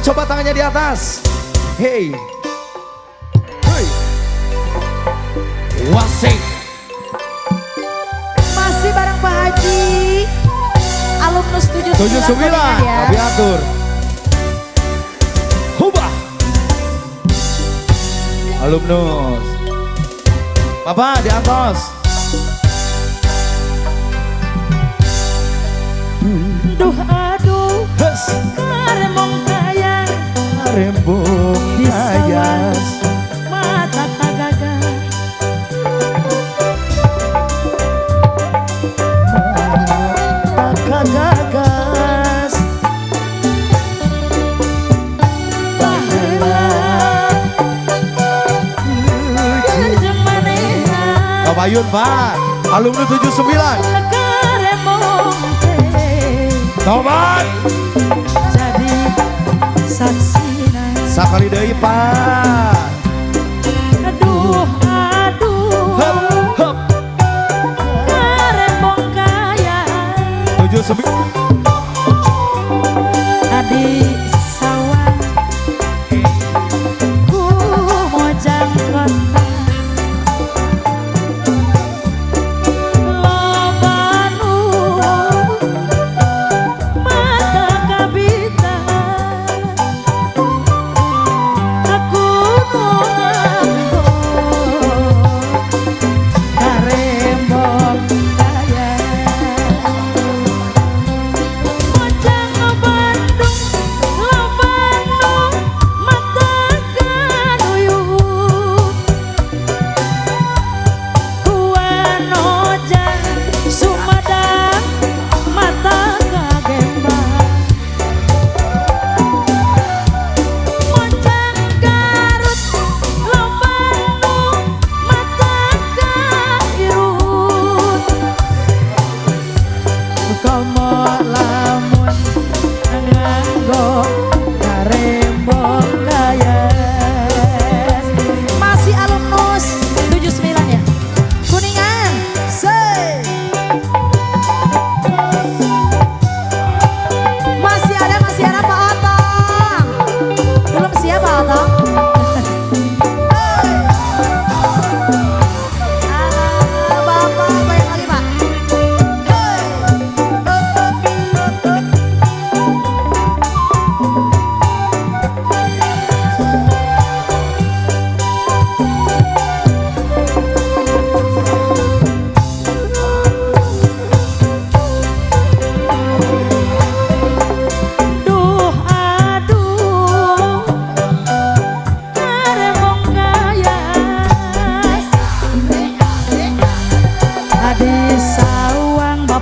coba tangannya di atas. Hey. Hey. Wasik. Masih bareng Pak Haji. Alumnus 79 ya. Tapi atur. Hubah. Alumnus. Bapak di atas. Duh aduh. Karembong kaya. Karembong kaya. Mata kagaga. Mata kagagas. Bapak Yun Pak, alumni 79. Tobat. Jadi saksina. Sakali deui Pak. Aduh aduh. Hup, hup. Karembong kaya. 79. Adi sawah. Ku mojang kota.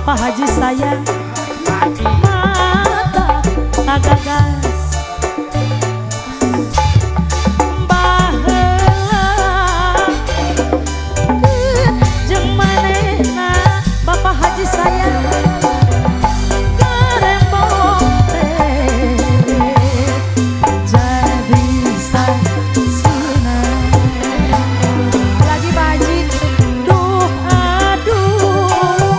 Pak Haji sayang mata agagas baheula jeung manehna Bapak Haji sayang karembong teh jadi saksina lagi Pak Haji. Duh aduh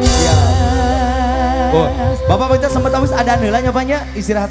Ya. Oh, Bapak kita sempat tahu ada nilainya banyak istirahat.